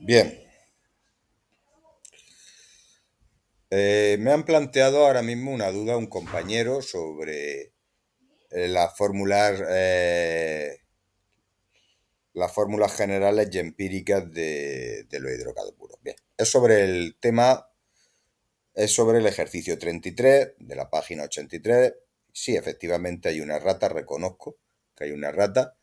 Bien, me han planteado ahora mismo una duda un compañero sobre las fórmulas generales y empíricas de los hidrocarburos. Bien, es sobre el ejercicio 33 de la página 83. Sí, efectivamente hay una rata, reconozco que hay una rata.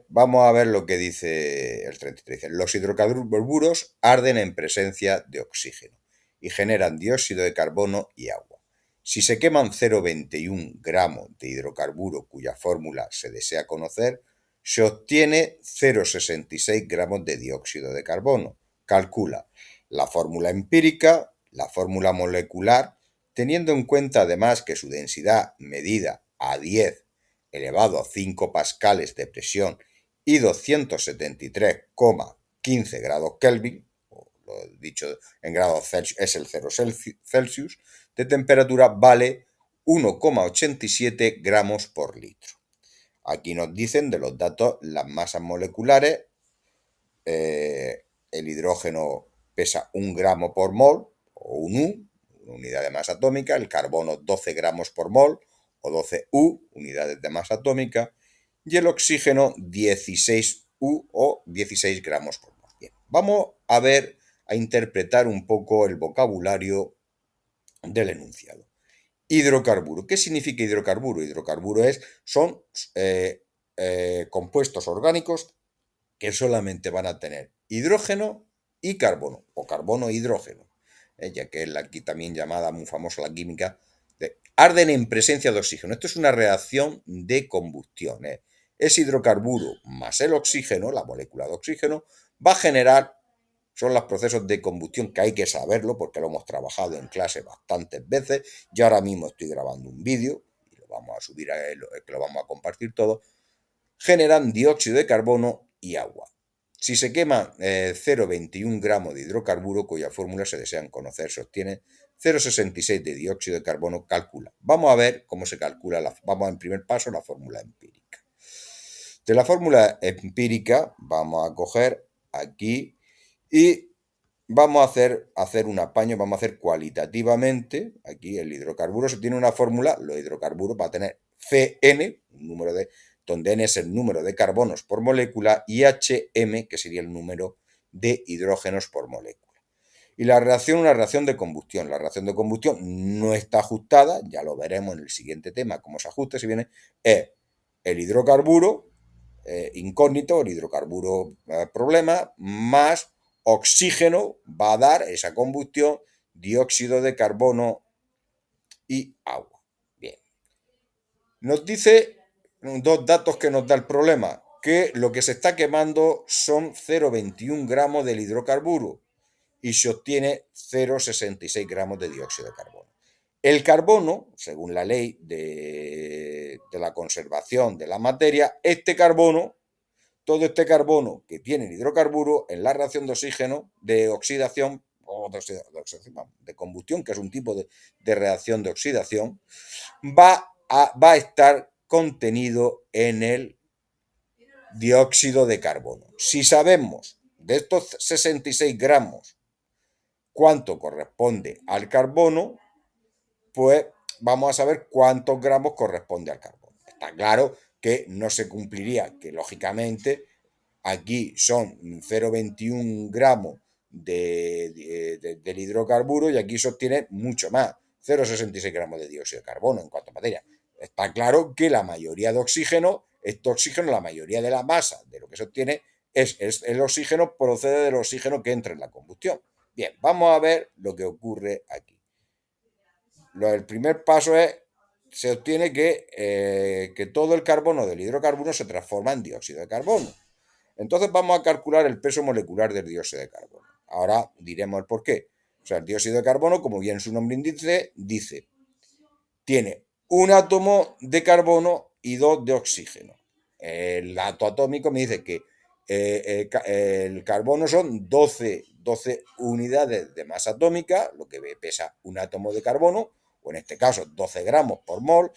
Vamos a ver lo que dice el 33. Dice, los hidrocarburos arden en presencia de oxígeno y generan dióxido de carbono y agua. Si se queman 0,21 gramos de hidrocarburo cuya fórmula se desea conocer, se obtiene 0,66 gramos de dióxido de carbono. Calcula la fórmula empírica, la fórmula molecular, teniendo en cuenta además que su densidad medida a 10 elevado a 5 pascales de presión y 273,15 grados Kelvin, o lo dicho en grados Celsius es el 0 Celsius, de temperatura vale 1,87 gramos por litro. Aquí nos dicen de los datos las masas moleculares. El hidrógeno pesa 1 gramo por mol, o un U, una unidad de masa atómica, el carbono 12 gramos por mol, o 12 U, unidades de masa atómica, y el oxígeno 16 U, o 16 gramos por mol. Bien, vamos a ver, a interpretar un poco el vocabulario del enunciado. Hidrocarburo. ¿Qué significa hidrocarburo? Hidrocarburo son compuestos orgánicos que solamente van a tener hidrógeno y carbono, o carbono e hidrógeno, ya que es aquí también llamada muy famosa la química, arden en presencia de oxígeno. Esto es una reacción de combustión. Ese hidrocarburo más el oxígeno, la molécula de oxígeno, va a generar, son los procesos de combustión que hay que saberlo porque lo hemos trabajado en clase bastantes veces. Yo ahora mismo estoy grabando un vídeo y lo vamos a subir, que lo vamos a compartir todo. Generan dióxido de carbono y agua. Si se quema 0,21 gramos de hidrocarburo, cuya fórmula se desean conocer, se obtiene 0,66 de dióxido de carbono, calcula. Vamos a ver cómo se calcula, vamos en primer paso la fórmula empírica. De la fórmula empírica vamos a coger aquí y vamos a hacer un apaño, vamos a hacer cualitativamente, aquí el hidrocarburo se tiene una fórmula, los hidrocarburos va a tener Cn, un número donde n es el número de carbonos por molécula, y Hm, que sería el número de hidrógenos por molécula. Y la reacción, una reacción de combustión. La reacción de combustión no está ajustada, ya lo veremos en el siguiente tema, cómo se ajusta, si viene, es el hidrocarburo incógnito, el hidrocarburo problema, más oxígeno va a dar esa combustión, dióxido de carbono y agua. Bien. Nos dice dos datos que nos da el problema, que lo que se está quemando son 0,21 gramos del hidrocarburo y se obtiene 0,66 gramos de dióxido de carbono. El carbono, según la ley de la conservación de la materia, todo este carbono que tiene el hidrocarburo en la reacción de oxígeno, de oxidación, o de combustión, que es un tipo de reacción de oxidación, va a estar contenido en el dióxido de carbono. Si sabemos de estos 66 gramos cuánto corresponde al carbono, pues vamos a saber cuántos gramos corresponde al carbono. Está claro que no se cumpliría, que lógicamente aquí son 0,21 gramos del hidrocarburo y aquí se obtiene mucho más, 0,66 gramos de dióxido de carbono en cuanto a materia. Está claro que la mayoría de oxígeno, este oxígeno, la mayoría de la masa de lo que se obtiene es el oxígeno, procede del oxígeno que entra en la combustión. Bien, vamos a ver lo que ocurre aquí. El primer paso es, se obtiene que todo el carbono del hidrocarburo se transforma en dióxido de carbono. Entonces vamos a calcular el peso molecular del dióxido de carbono. Ahora diremos el por qué. O sea, el dióxido de carbono, como bien su nombre dice, tiene un átomo de carbono y dos de oxígeno. El dato atómico me dice que el carbono son 12 unidades de masa atómica, lo que pesa un átomo de carbono, o en este caso 12 gramos por mol,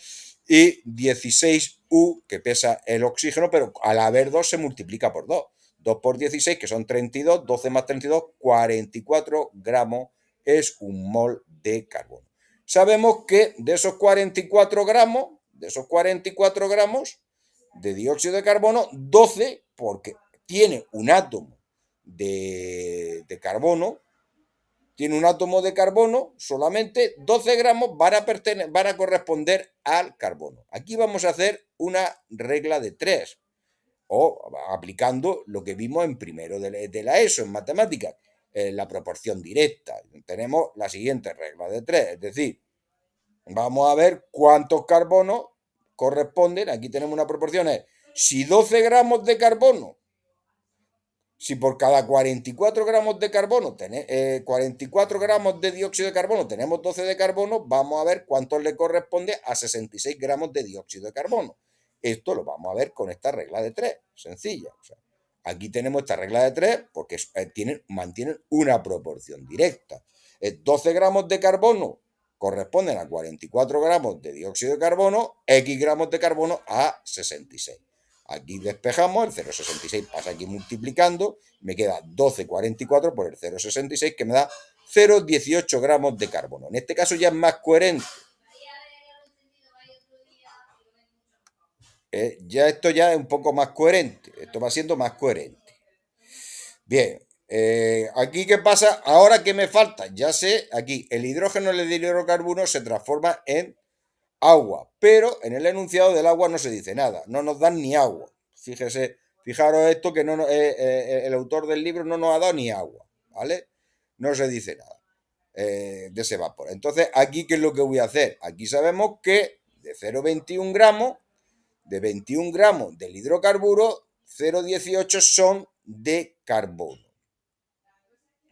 y 16 U, que pesa el oxígeno, pero al haber dos se multiplica por 2. 2 por 16, que son 32, 12 más 32, 44 gramos es un mol de carbono. Sabemos que de esos 44 gramos, de dióxido de carbono, 12, porque tiene un átomo de carbono, solamente 12 gramos van a corresponder al carbono. Aquí vamos a hacer una regla de 3, o aplicando lo que vimos en primero de la ESO, en matemáticas, la proporción directa. Tenemos la siguiente regla de 3, es decir, vamos a ver cuántos carbonos corresponden. Aquí tenemos una proporción, si 12 gramos de carbono, si por cada 44 gramos de carbono, 44 gramos de dióxido de carbono tenemos 12 de carbono, vamos a ver cuánto le corresponde a 66 gramos de dióxido de carbono. Esto lo vamos a ver con esta regla de 3, sencilla. O sea, aquí tenemos esta regla de 3 porque mantienen una proporción directa. 12 gramos de carbono corresponden a 44 gramos de dióxido de carbono, X gramos de carbono a 66. Aquí despejamos, el 0,66 pasa aquí multiplicando, me queda 12,44 por el 0,66 que me da 0,18 gramos de carbono. En este caso ya es más coherente. Esto ya es un poco más coherente, esto va siendo más coherente. Bien, aquí qué pasa, ahora que me falta, ya sé, aquí el hidrógeno y el hidrocarburo se transforma en agua, pero en el enunciado del agua no se dice nada, no nos dan ni agua. Fijaros esto que el autor del libro no nos ha dado ni agua, ¿vale? No se dice nada de ese vapor. Entonces, aquí, ¿qué es lo que voy a hacer? Aquí sabemos que de 0,21 gramos, de 21 gramos del hidrocarburo, 0,18 son de carbono.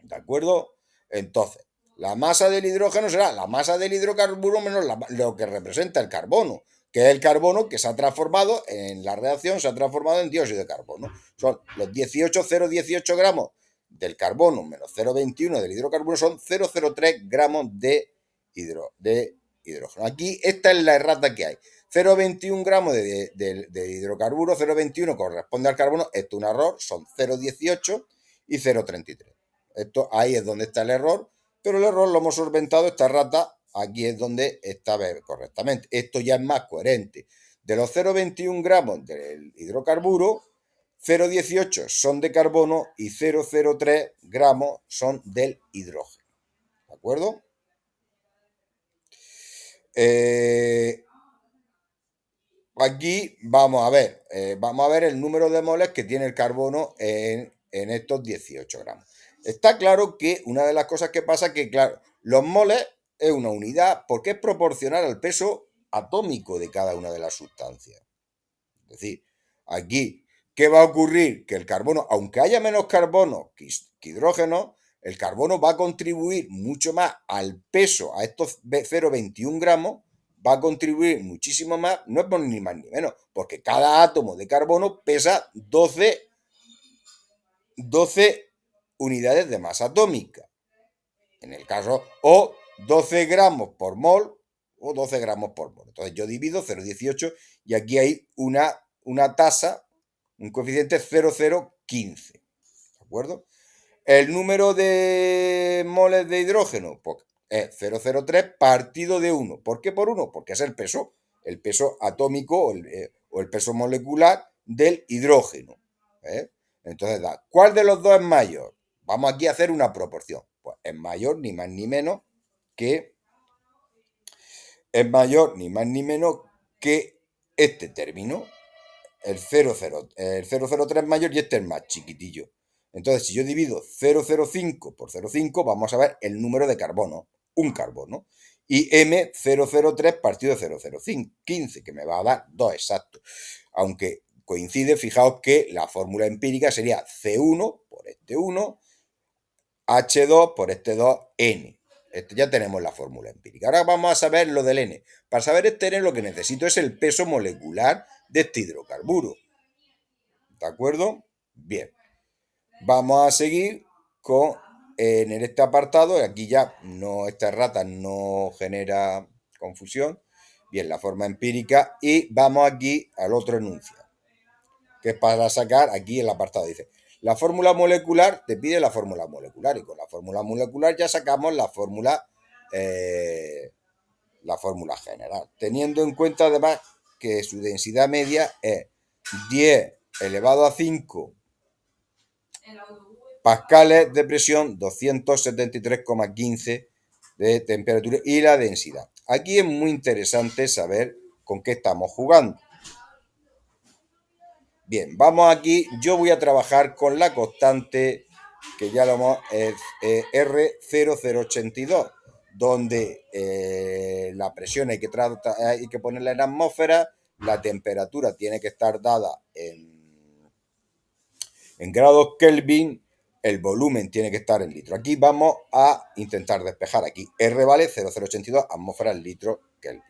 ¿De acuerdo? Entonces, la masa del hidrógeno será la masa del hidrocarburo menos lo que representa el carbono, que es el carbono que se ha transformado en la reacción, se ha transformado en dióxido de carbono. Son los 0,18 gramos del carbono menos 0,21 del hidrocarburo, son 0,03 gramos de hidrógeno. Aquí esta es la errata que hay. 0,21 gramos de hidrocarburo, 0,21 corresponde al carbono, esto es un error, son 0,18 y 0,33. Esto ahí es donde está el error, pero el error lo hemos solventado, esta rata aquí es donde está correctamente. Esto ya es más coherente. De los 0,21 gramos del hidrocarburo, 0,18 son de carbono y 0,03 gramos son del hidrógeno. ¿De acuerdo? Aquí vamos a ver el número de moles que tiene el carbono en estos 18 gramos. Está claro que una de las cosas que pasa es que, claro, los moles es una unidad porque es proporcional al peso atómico de cada una de las sustancias. Es decir, aquí, ¿qué va a ocurrir? Que el carbono, aunque haya menos carbono que hidrógeno, el carbono va a contribuir mucho más al peso, a estos 0,21 gramos, va a contribuir muchísimo más, no es por ni más ni menos, porque cada átomo de carbono pesa 12 unidades de masa atómica. En el caso, o 12 gramos por mol, o 12 gramos por mol. Entonces yo divido 0,18 y aquí hay una tasa, un coeficiente 0,015. ¿De acuerdo? El número de moles de hidrógeno pues, es 0,03 partido de 1. ¿Por qué por 1? Porque es el peso atómico o el peso molecular del hidrógeno. Entonces da, ¿cuál de los dos es mayor? Vamos aquí a hacer una proporción. Pues es mayor ni más ni menos que este término, el 0,03 mayor y este es más chiquitillo. Entonces, si yo divido 0,05 por 0,5, vamos a ver el número de carbono, un carbono. Y M 0,03 partido de 0,015, que me va a dar 2 exactos. Aunque coincide, fijaos que la fórmula empírica sería C1 por este 1, H2 por este 2, N. Ya tenemos la fórmula empírica. Ahora vamos a saber lo del N. Para saber este N lo que necesito es el peso molecular de este hidrocarburo. ¿De acuerdo? Bien. Vamos a seguir con en este apartado. Aquí ya esta errata no genera confusión. Bien, la forma empírica. Y vamos aquí al otro enunciado, que es para sacar aquí el apartado. Dice, La fórmula molecular te pide la fórmula molecular y con la fórmula molecular ya sacamos la fórmula general, teniendo en cuenta además que su densidad media es 10 elevado a 5 pascales de presión, 273,15 de temperatura y la densidad. Aquí es muy interesante saber con qué estamos jugando. Bien, vamos aquí, yo voy a trabajar con la constante que ya lo hemos, R0082, donde la presión hay que ponerla en atmósfera, la temperatura tiene que estar dada en grados Kelvin, el volumen tiene que estar en litros. Aquí vamos a intentar despejar. Aquí R vale 0,082 atmósferas litros Kelvin.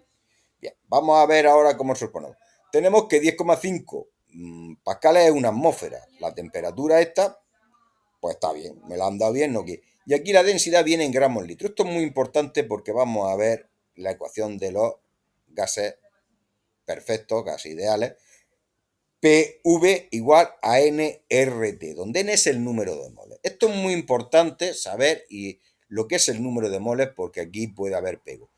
Bien, vamos a ver ahora cómo suponemos. Tenemos que 10,5 pascales es una atmósfera. La temperatura esta, pues está bien, me la han dado bien, no que. Y aquí la densidad viene en gramos litro. Esto es muy importante porque vamos a ver la ecuación de los gases perfectos, gases ideales. PV igual a nRT, donde n es el número de moles. Esto es muy importante saber y lo que es el número de moles porque aquí puede haber pego.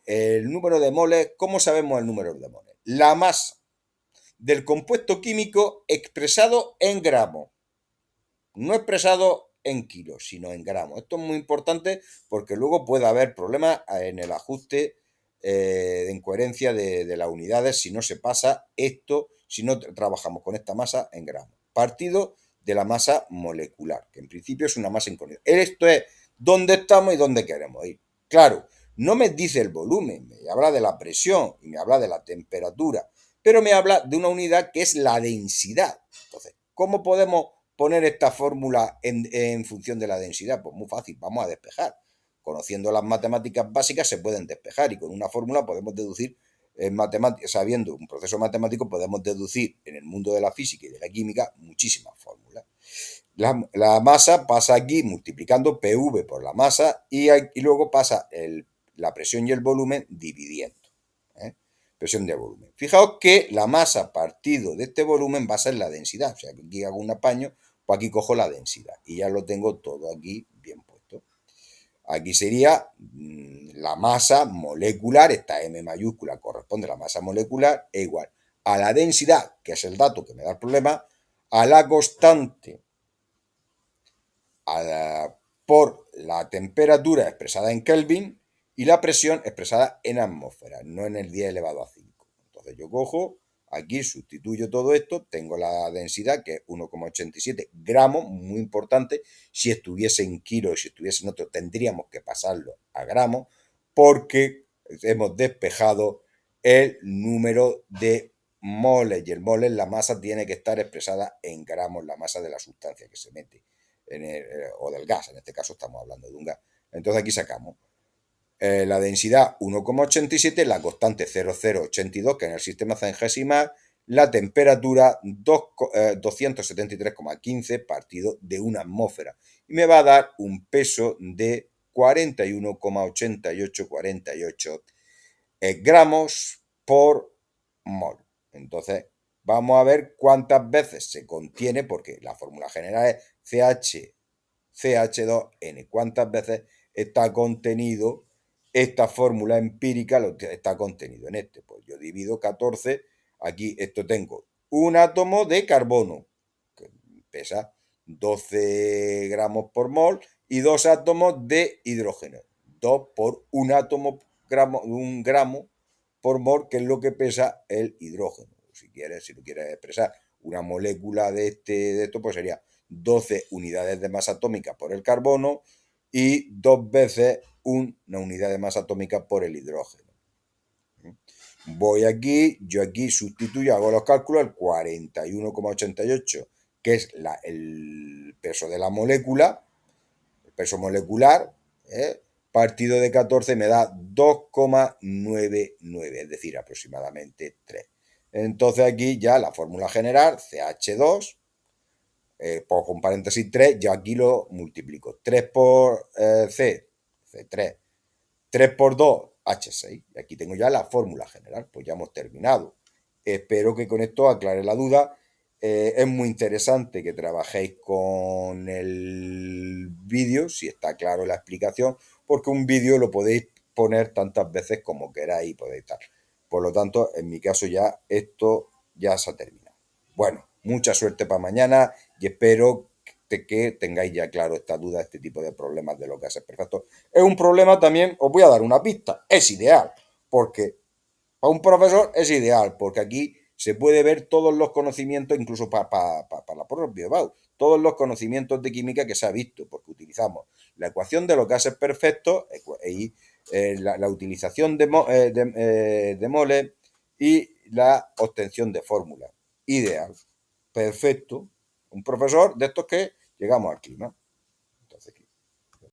El número de moles, ¿cómo sabemos el número de moles? La masa del compuesto químico expresado en gramos, no expresado en kilos, sino en gramos. Esto es muy importante porque luego puede haber problemas en el ajuste de incoherencia de las unidades si no se pasa esto, si no trabajamos con esta masa en gramos. Partido de la masa molecular, que en principio es una masa inconmensurable. Esto es dónde estamos y dónde queremos ir. Claro, no me dice el volumen, me habla de la presión y me habla de la temperatura, pero me habla de una unidad que es la densidad. Entonces, ¿cómo podemos poner esta fórmula en función de la densidad? Pues muy fácil, vamos a despejar. Conociendo las matemáticas básicas se pueden despejar y con una fórmula podemos deducir, sabiendo un proceso matemático, podemos deducir en el mundo de la física y de la química muchísimas fórmulas. La masa pasa aquí multiplicando PV por la masa y luego pasa la presión y el volumen dividiendo. Presión de volumen. Fijaos que la masa partido de este volumen va a ser la densidad. O sea, que aquí hago un apaño, pues aquí cojo la densidad y ya lo tengo todo aquí bien puesto. Aquí sería la masa molecular, esta M mayúscula corresponde a la masa molecular, es igual a la densidad, que es el dato que me da el problema, a la constante por la temperatura expresada en Kelvin y la presión expresada en atmósfera, no en el 10 elevado a 5. Entonces yo cojo, aquí sustituyo todo esto, tengo la densidad que es 1,87 gramos, muy importante. Si estuviese en kilos, si estuviese en otro, tendríamos que pasarlo a gramos porque hemos despejado el número de moles y el mole en la masa tiene que estar expresada en gramos, la masa de la sustancia que se mete o del gas, en este caso estamos hablando de un gas. Entonces aquí sacamos la densidad 1,87, la constante 0,082, que en el sistema centesimal, la temperatura 273,15 partido de una atmósfera. Y me va a dar un peso de 41,8848 gramos por mol. Entonces, vamos a ver cuántas veces se contiene, porque la fórmula general es CH2N. ¿Cuántas veces está contenido esta fórmula empírica? Está contenido en este. Pues yo divido 14. Aquí esto tengo un átomo de carbono, que pesa 12 gramos por mol, y dos átomos de hidrógeno, 2 por un átomo, un gramo por mol, que es lo que pesa el hidrógeno. Si lo quieres expresar una molécula de esto, pues sería 12 unidades de masa atómica por el carbono y 2 veces una unidad de masa atómica por el hidrógeno. Voy aquí, yo aquí sustituyo, hago los cálculos, el 41,88, que es el peso de la molécula, el peso molecular, partido de 14 me da 2,99, es decir, aproximadamente 3. Entonces aquí ya la fórmula general, CH2, pongo un paréntesis 3, yo aquí lo multiplico. 3 por C3, 3 por 2, H6. Y aquí tengo ya la fórmula general, pues ya hemos terminado. Espero que con esto aclare la duda. Es muy interesante que trabajéis con el vídeo, si está claro la explicación, porque un vídeo lo podéis poner tantas veces como queráis y podéis estar. Por lo tanto, en mi caso ya esto ya se ha terminado. Bueno, mucha suerte para mañana y espero que tengáis ya claro esta duda, este tipo de problemas de lo que hace perfecto. Es un problema también, os voy a dar una pista, es ideal, porque para un profesor es ideal, porque aquí se puede ver todos los conocimientos, incluso para la propia BAU, todos los conocimientos de química que se ha visto, porque utilizamos la ecuación de los gases perfectos y la utilización de moles y la obtención de fórmulas. Ideal, perfecto. Un profesor de estos que llegamos al clima.